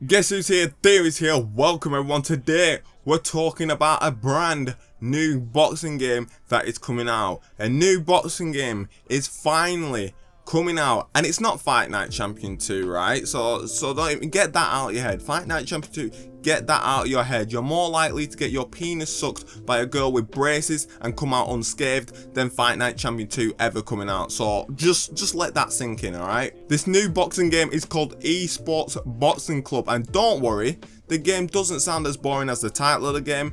Guess who's here? THEAR is here. Welcome everyone. Today we're talking about a brand new boxing game that is coming out. A new boxing game is finally coming out, and it's not Fight Night Champion 2, right? So don't even get that out of your head. Fight Night Champion 2, get that out of your head. You're more likely to get your penis sucked by a girl with braces and come out unscathed than Fight Night Champion 2 ever coming out. So just let that sink in, alright? This new boxing game is called Esports Boxing Club, and don't worry, the game doesn't sound as boring as the title of the game.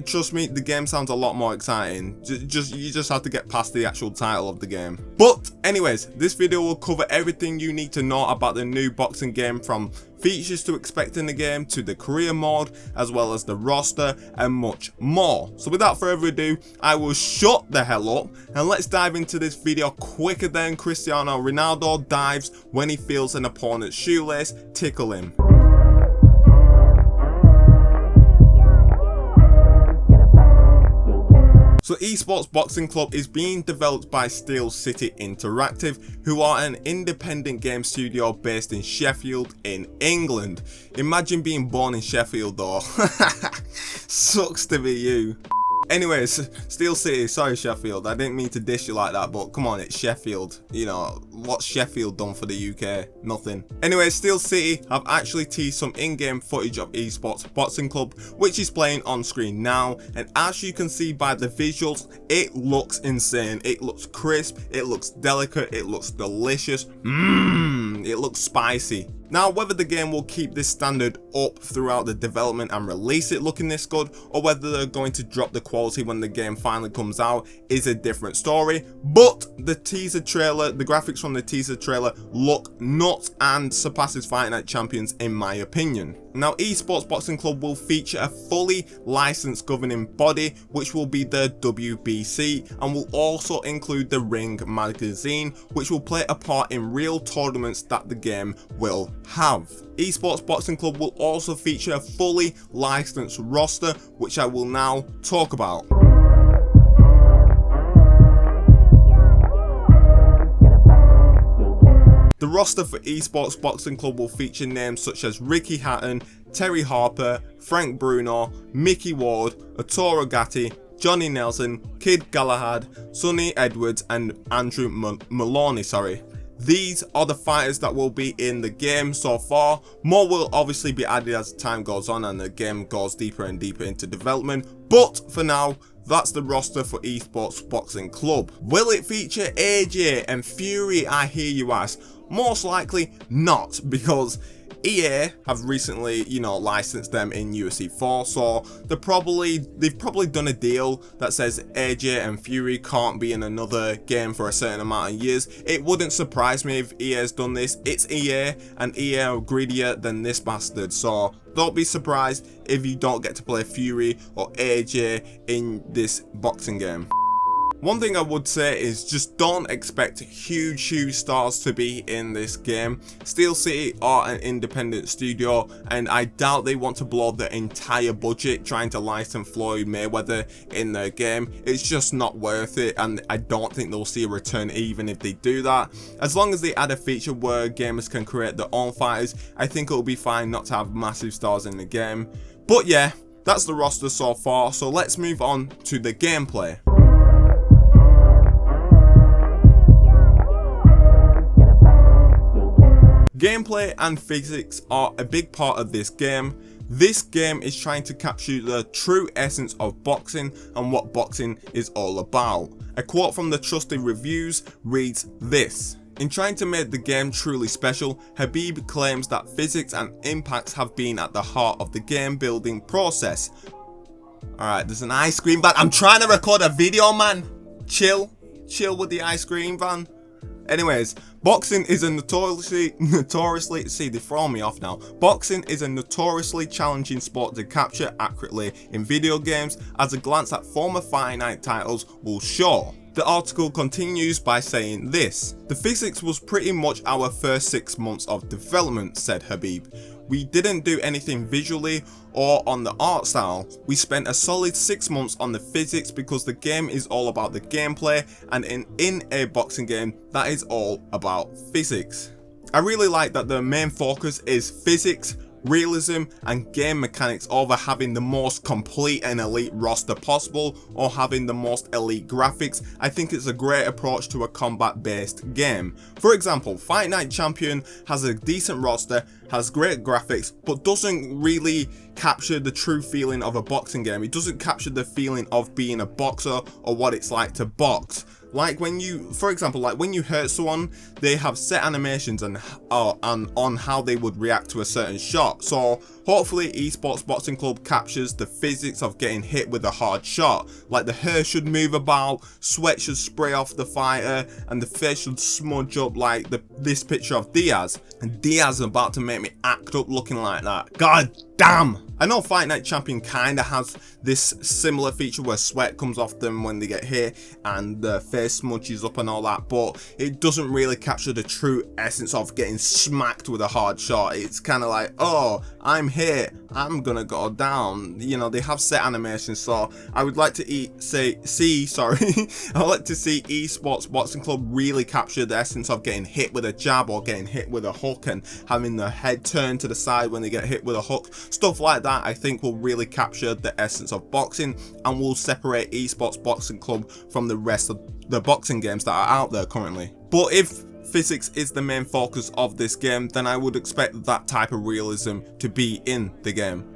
Trust me, the game sounds a lot more exciting. You just have to get past the actual title of the game. But anyways, this video will cover everything you need to know about the new boxing game, from features to expect in the game to the career mode, as well as the roster and much more. So without further ado, I will shut the hell up and let's dive into this video quicker than Cristiano Ronaldo dives when he feels an opponent's shoelace tickle him. So Esports Boxing Club is being developed by Steel City Interactive, who are an independent game studio based in Sheffield in England. Imagine being born in Sheffield though. Sucks to be you. Anyways, Steel City, sorry Sheffield, I didn't mean to dish you like that, but come on, it's Sheffield. You know, what's Sheffield done for the UK? Nothing. Anyways, Steel City have actually teased some in-game footage of Esports Boxing Club, which is playing on screen now, and as you can see by the visuals, it looks insane. It looks crisp, it looks delicate, it looks delicious, it looks spicy. Now, whether the game will keep this standard up throughout the development and release it looking this good, or whether they're going to drop the quality when the game finally comes out, is a different story. But the teaser trailer, the graphics from the teaser trailer look nuts and surpasses Fight Night Champions in my opinion. Now, Esports Boxing Club will feature a fully licensed governing body, which will be the WBC, and will also include the Ring magazine, which will play a part in real tournaments that the game will have. Esports Boxing Club will also feature a fully licensed roster, which I will now talk about. The roster for Esports Boxing Club will feature names such as Ricky Hatton, Terry Harper, Frank Bruno, Mickey Ward, Arturo Gatti, Johnny Nelson, Kid Galahad, Sonny Edwards and Andrew Maloney. These are the fighters that will be in the game so far. More will obviously be added as time goes on and the game goes deeper and deeper into development, but for now, that's the roster for Esports Boxing Club. Will it feature AJ and Fury, I hear you ask? Most likely not, because EA have recently, licensed them in UFC 4, so they've probably done a deal that says AJ and Fury can't be in another game for a certain amount of years. It wouldn't surprise me if EA's done this. It's EA, and EA are greedier than this bastard, so don't be surprised if you don't get to play Fury or AJ in this boxing game. One thing I would say is just don't expect huge stars to be in this game. Steel City are an independent studio, and I doubt they want to blow the entire budget trying to license Floyd Mayweather in their game. It's just not worth it, and I don't think they'll see a return even if they do that. As long as they add a feature where gamers can create their own fighters, I think it'll be fine not to have massive stars in the game. But yeah, that's the roster so far, so let's move on to the gameplay. Gameplay and physics are a big part of this game. This game is trying to capture the true essence of boxing and what boxing is all about. A quote from the trusted reviews reads this: "In trying to make the game truly special, Khabib claims that physics and impacts have been at the heart of the game building process." Alright, there's an ice cream van. I'm trying to record a video, man. Chill with the ice cream van. Anyways, boxing is a notoriously, see, they throw me off now. Boxing is a notoriously challenging sport to capture accurately in video games, as a glance at former Fight Night titles will show. The article continues by saying this: "The physics was pretty much our first 6 months of development," said Khabib. "We didn't do anything visually or on the art style. We spent a solid 6 months on the physics because the game is all about the gameplay, and in a boxing game, that is all about physics." I really like that the main focus is physics realism and game mechanics over having the most complete and elite roster possible or having the most elite graphics. I think it's a great approach to a combat based game. For example, Fight Night Champion has a decent roster, has great graphics, but doesn't really capture the true feeling of a boxing game. It doesn't capture the feeling of being a boxer or what it's like to box. Like when you, for example, like when you hurt someone, they have set animations and on how they would react to a certain shot. So hopefully Esports Boxing Club captures the physics of getting hit with a hard shot. Like the hair should move about, sweat should spray off the fighter, and the face should smudge up like this picture of Diaz. And Diaz is about to make me act up looking like that. God damn! I know Fight Night Champion kinda has this similar feature where sweat comes off them when they get hit and the face smudges up and all that, but it doesn't really capture the true essence of getting smacked with a hard shot. It's kind of like, oh, I'm hit, I'm gonna go down. You know, they have set animations, so I would like to see Esports Boxing Club really capture the essence of getting hit with a jab or getting hit with a hook and having the head turn to the side when they get hit with a hook. Stuff like that I think will really capture the essence of boxing and will separate Esports Boxing Club from the rest of the boxing games that are out there currently. But if physics is the main focus of this game, then I would expect that type of realism to be in the game.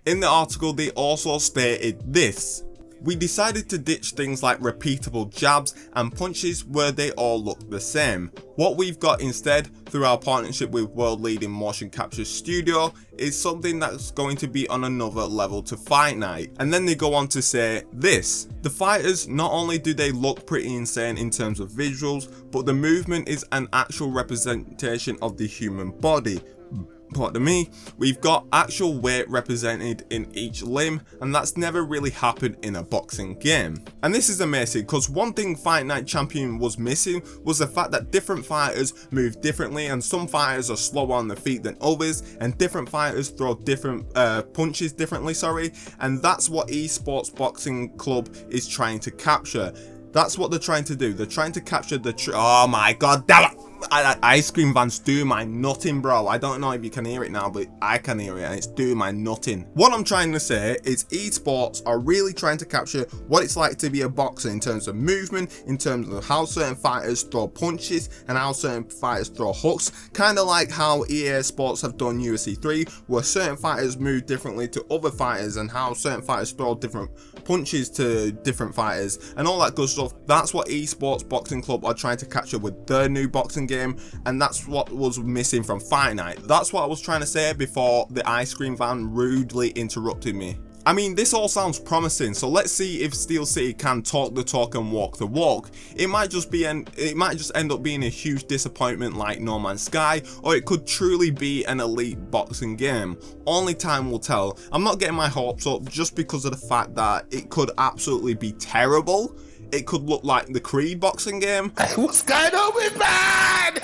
In the article they also stated this: we decided to ditch things like repeatable jabs and punches where they all look the same. What we've got instead, through our partnership with world leading motion capture studio, is something that's going to be on another level to Fight Night. And then they go on to say this: the fighters, not only do they look pretty insane in terms of visuals, but the movement is an actual representation of the human body. Pardon me, we've got actual weight represented in each limb, and that's never really happened in a boxing game. And this is amazing because one thing Fight Night Champion was missing was the fact that different fighters move differently, and some fighters are slower on the feet than others, and different fighters throw different punches differently, and that's what Esports Boxing Club is trying to capture. That's what they're trying to do. They're trying to capture the oh my god damn it! Ice cream van's doing my nutting, bro. I don't know if you can hear it now, but I can hear it and it's doing my nutting. What I'm trying to say is esports are really trying to capture what it's like to be a boxer in terms of movement, in terms of how certain fighters throw punches and how certain fighters throw hooks. Kind of like how EA Sports have done UFC 3, where certain fighters move differently to other fighters and how certain fighters throw different punches to different fighters and all that good stuff. That's what Esports Boxing Club are trying to capture with their new boxing game, and that's what was missing from Fight Night. That's what I was trying to say before the ice cream van rudely interrupted me. I mean, this all sounds promising, so let's see if Steel City can talk the talk and walk the walk. It might just end up being a huge disappointment like No Man's Sky, or it could truly be an elite boxing game. Only time will tell. I'm not getting my hopes up just because of the fact that it could absolutely be terrible. It could look like the Creed boxing game. What's going on with man?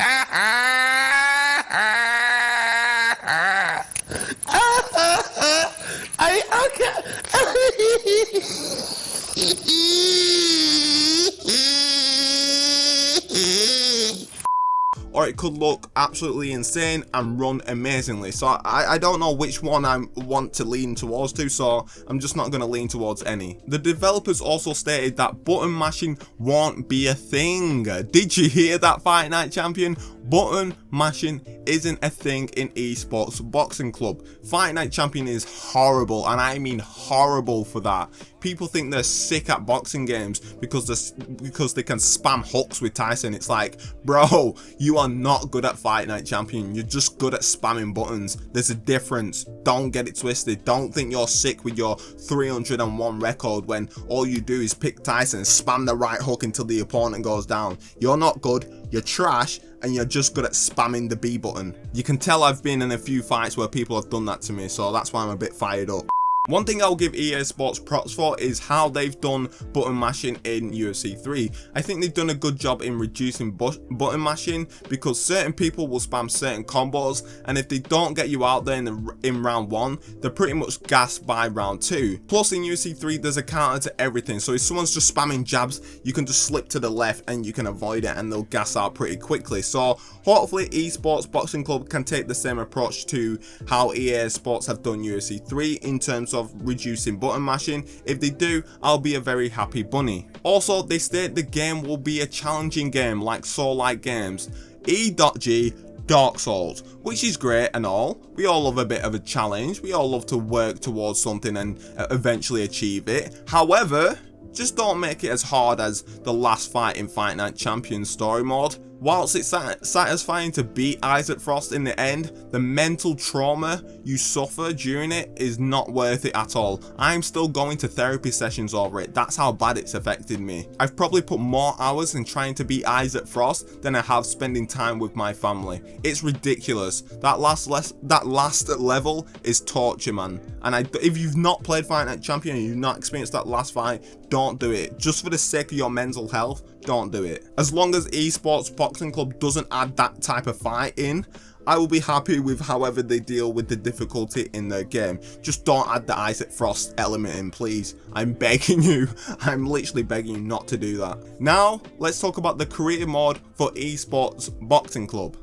Or it could look absolutely insane and run amazingly. So I don't know which one I want to lean towards to, so I'm just not going to lean towards any. The developers also stated that button mashing won't be a thing. Did you hear that, Fight Night Champion? Button mashing isn't a thing in Esports Boxing Club. Fight Night Champion is horrible, and I mean horrible for that. People think they're sick at boxing games because they can spam hooks with Tyson. It's like, bro, you are not good at Fight Night Champion. You're just good at spamming buttons. There's a difference. Don't get it twisted. Don't think you're sick with your 301 record when all you do is pick Tyson, spam the right hook until the opponent goes down. You're not good. You're trash, and you're just good at spamming the B button. You can tell I've been in a few fights where people have done that to me, so that's why I'm a bit fired up. One thing I'll give EA Sports props for is how they've done button mashing in UFC 3. I think they've done a good job in reducing button mashing, because certain people will spam certain combos, and if they don't get you out there in round 1, they're pretty much gassed by round 2. Plus in UFC 3 there's a counter to everything, so if someone's just spamming jabs, you can just slip to the left and you can avoid it and they'll gas out pretty quickly. So hopefully Esports Boxing Club can take the same approach to how EA Sports have done UFC 3 in terms of reducing button mashing. If they do, I'll be a very happy bunny. Also, they state the game will be a challenging game like Soul-like games. E.G. Dark Souls, which is great and all. We all love a bit of a challenge. We all love to work towards something and eventually achieve it. However, just don't make it as hard as the last fight in Fight Night Champions story mode. Whilst it's satisfying to beat Isaac Frost in the end, the mental trauma you suffer during it is not worth it at all. I'm still going to therapy sessions over it. That's how bad it's affected me. I've probably put more hours in trying to beat Isaac Frost than I have spending time with my family. It's ridiculous. That last level is torture, man. And if you've not played Fight Night Champion and you've not experienced that last fight, don't do it. Just for the sake of your mental health, don't do it. As long as Esports Boxing Club doesn't add that type of fight in, I will be happy with however they deal with the difficulty in their game. Just don't add the Isaac Frost element in, please. I'm begging you. I'm literally begging you not to do that. Now, let's talk about the career mode for Esports Boxing Club.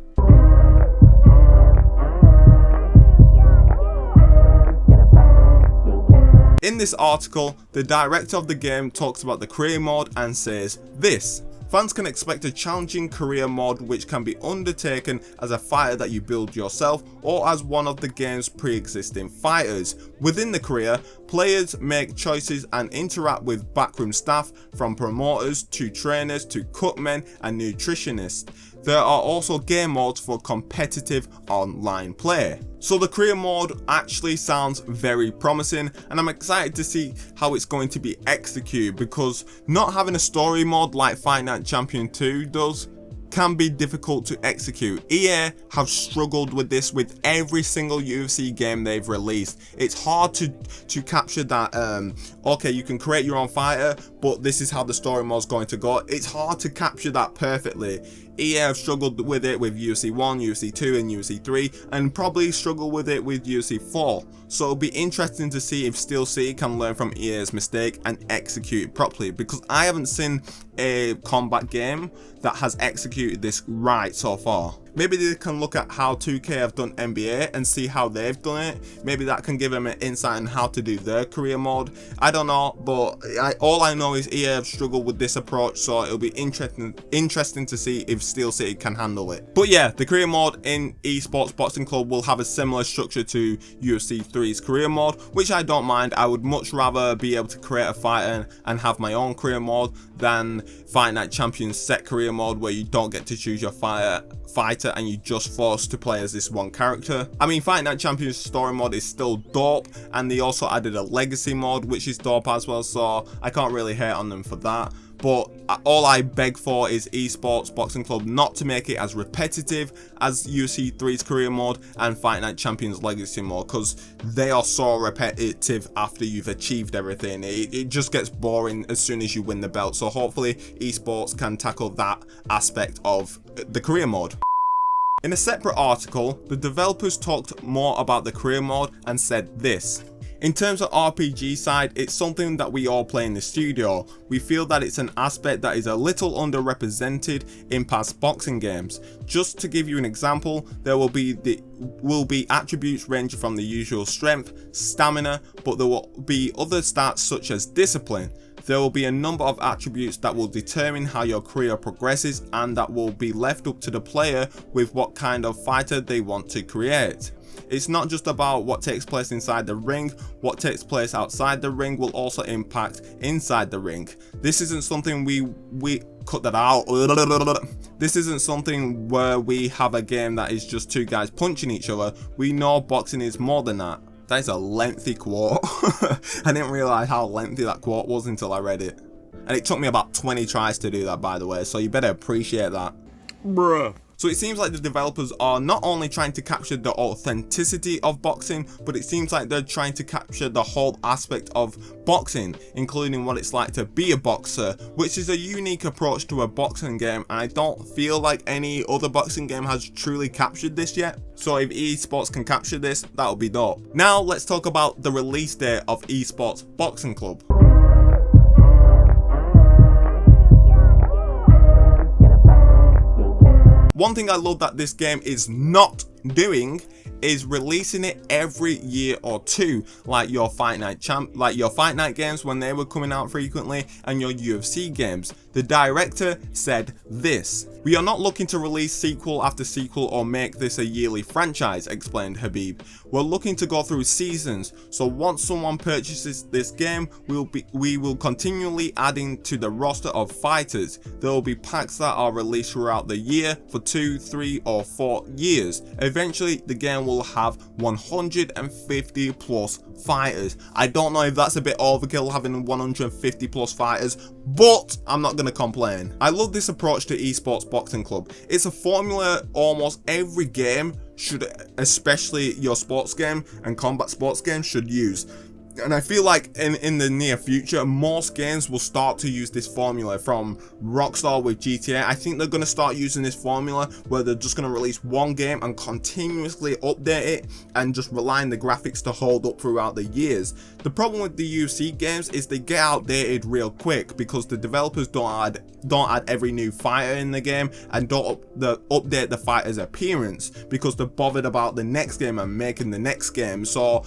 In this article, the director of the game talks about the career mode and says this: fans can expect a challenging career mode which can be undertaken as a fighter that you build yourself or as one of the game's pre-existing fighters. Within the career, players make choices and interact with backroom staff, from promoters to trainers to cutmen and nutritionists. There are also game modes for competitive online play. So the career mode actually sounds very promising, and I'm excited to see how it's going to be executed, because not having a story mode like Fight Night Champion 2 does can be difficult to execute. EA have struggled with this with every single UFC game they've released. It's hard to capture that okay, you can create your own fighter, but this is how the story mode's going to go. It's hard to capture that perfectly. EA have struggled with it with UFC 1, UFC 2 and UFC 3, and probably struggle with it with UFC 4. So it'll be interesting to see if Steel City can learn from EA's mistake and execute it properly, because I haven't seen a combat game that has executed this right so far. Maybe they can look at how 2K have done NBA and see how they've done it. Maybe that can give them an insight on how to do their career mode. I don't know, but all I know is EA have struggled with this approach, so it'll be interesting to see if Steel City can handle it. But yeah, the career mode in Esports Boxing Club will have a similar structure to UFC 3's career mode, which I don't mind. I would much rather be able to create a fighter and have my own career mode than Fight Night Champions set career mode, where you don't get to choose your fighter and you're just forced to play as this one character. I mean, Fight Night Champions story mode is still dope, and they also added a legacy mode which is dope as well, so I can't really hate on them for that. But all I beg for is Esports Boxing Club not to make it as repetitive as UFC 3's career mode and Fight Night Champions legacy mode, because they are so repetitive after you've achieved everything. It just gets boring as soon as you win the belt. So hopefully Esports can tackle that aspect of the career mode. In a separate article, the developers talked more about the career mode and said this: in terms of RPG side, it's something that we all play in the studio. We feel that it's an aspect that is a little underrepresented in past boxing games. Just to give you an example, there will be attributes ranging from the usual strength, stamina, but there will be other stats such as discipline. There will be a number of attributes that will determine how your career progresses, and that will be left up to the player with what kind of fighter they want to create. It's not just about what takes place inside the ring. What takes place outside the ring will also impact inside the ring. This isn't something we cut that out. This isn't something where we have a game that is just two guys punching each other. We know boxing is more than that. That is a lengthy quote. I didn't realize how lengthy that quote was until I read it. And it took me about 20 tries to do that, by the way, so you better appreciate that. Bruh. So it seems like the developers are not only trying to capture the authenticity of boxing, but it seems like they're trying to capture the whole aspect of boxing, including what it's like to be a boxer, which is a unique approach to a boxing game, and I don't feel like any other boxing game has truly captured this yet. So if esports can capture this, that'll be dope. Now let's talk about the release date of Esports Boxing Club. One thing I love that this game is not doing is releasing it every year or two, like your Fight Night games when they were coming out frequently, and your UFC games. The director said this: "We are not looking to release sequel after sequel or make this a yearly franchise," explained Habib. "We're looking to go through seasons, so once someone purchases this game, we will continually adding to the roster of fighters. There will be packs that are released throughout the year for 2, 3 or 4 years. Eventually the game will have 150 plus fighters." I don't know if that's a bit overkill, having 150 plus fighters, but I'm not gonna complain. I love this approach to Esports Boxing Club. It's a formula almost every game should, especially your sports game and combat sports games, should use. And I feel like in the near future, most games will start to use this formula, from Rockstar with GTA. I think they're going to start using this formula where they're just going to release one game and continuously update it and just rely on the graphics to hold up throughout the years. The problem with the UFC games is they get outdated real quick because the developers don't add every new fighter in the game and don't update the fighter's appearance because they're bothered about the next game and making the next game. So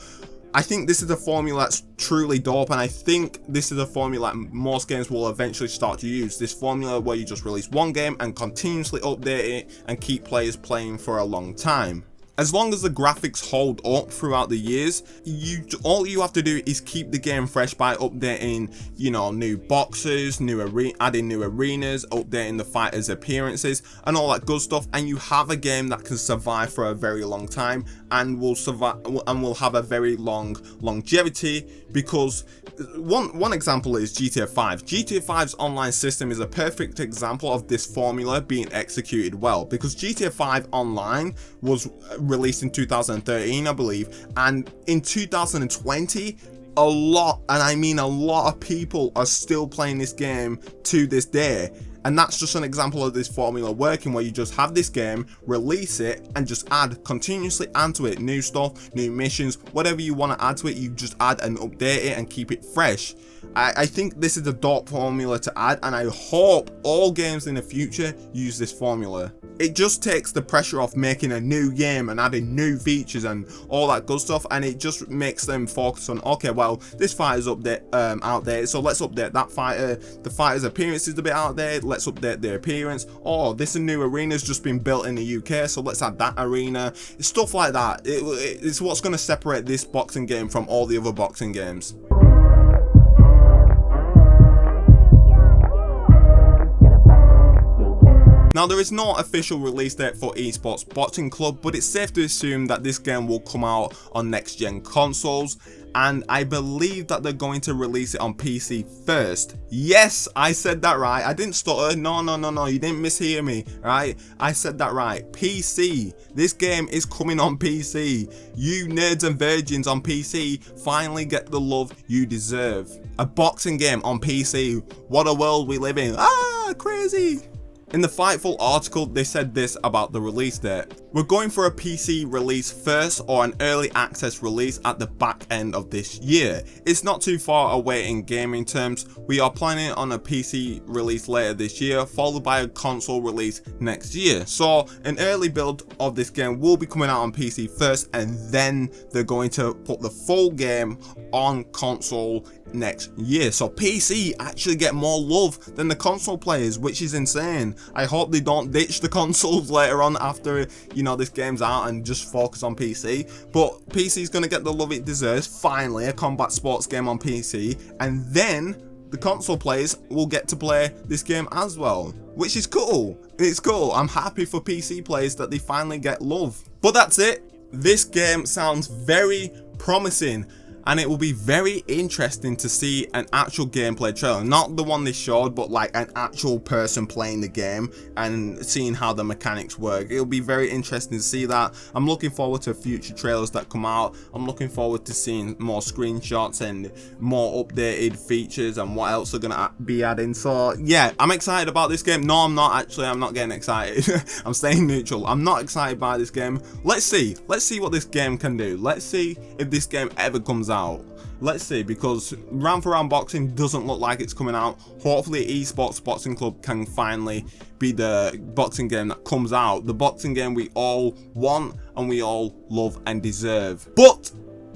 I think this is a formula that's truly dope, and I think this is a formula that most games will eventually start to use. This formula where you just release one game and continuously update it and keep players playing for a long time. As long as the graphics hold up throughout the years, all you have to do is keep the game fresh by updating, new boxes, adding new arenas, updating the fighters' appearances, and all that good stuff. And you have a game that can survive for a very long time and will have a very long longevity. Because one example is GTA 5. GTA 5's online system is a perfect example of this formula being executed well, because GTA 5 Online was released in 2013, I believe, and in 2020 a lot of people are still playing this game to this day. And that's just an example of this formula working, where you just have this game, release it, and just continuously add to it new stuff, new missions, whatever you want to add to it, you just add and update it and keep it fresh. I think this is a dope formula to add, and I hope all games in the future use this formula. It just takes the pressure off making a new game and adding new features and all that good stuff, and it just makes them focus on, okay, well, this fighter's outdated, so let's update that fighter. The fighter's appearance is a bit outdated, let's update their appearance. Oh, this new arena's just been built in the UK, so let's add that arena. Stuff like that. It's what's going to separate this boxing game from all the other boxing games. Now, there is no official release date for Esports Boxing Club, but it's safe to assume that this game will come out on next gen consoles, and I believe that they're going to release it on PC first. Yes, I said that right. I didn't stutter. No, you didn't mishear me, right? I said that right. PC. This game is coming on PC. You nerds and virgins on PC finally get the love you deserve. A boxing game on PC. What a world we live in. Ah, crazy. In the Fightful article, they said this about the release date: "We're going for a PC release first or an early access release at the back end of this year. It's not too far away in gaming terms. We are planning on a PC release later this year, followed by a console release next year." So an early build of this game will be coming out on PC first, and then they're going to put the full game on console next year. So PC actually get more love than the console players, which is insane. I hope they don't ditch the consoles later on after this game's out and just focus on PC. But PC is going to get the love it deserves. Finally, a combat sports game on PC, and then the console players will get to play this game as well, which is cool. It's cool. I'm happy for PC players that they finally get love. But that's it. This game sounds very promising. and it will be very interesting to see an actual gameplay trailer, not the one they showed, but like an actual person playing the game and seeing how the mechanics work. It'll be very interesting to see that. I'm looking forward to future trailers that come out. I'm looking forward to seeing more screenshots and more updated features and what else are gonna be adding. So yeah, I'm excited about this game. No, I'm not actually. I'm not getting excited. I'm staying neutral. I'm not excited by this game. Let's see what this game can do. Let's see if this game ever comes out. Let's see, because round for round boxing doesn't look like it's coming out. Hopefully Esports Boxing Club can finally be the boxing game that comes out, the boxing game we all want and we all love and deserve. But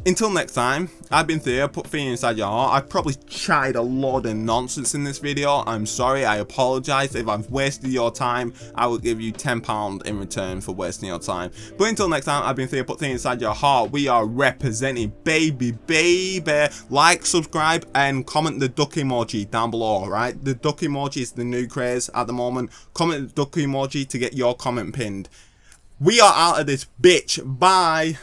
until next time, I've been THEAR, put fear inside your heart. I've probably chatted a lot of nonsense in this video. I'm sorry, I apologise. If I've wasted your time, I will give you £10 in return for wasting your time. But until next time, I've been THEAR, put fear inside your heart. We are representing, baby. Like, subscribe, and comment the duck emoji down below, alright? The duck emoji is the new craze at the moment. Comment the duck emoji to get your comment pinned. We are out of this bitch. Bye.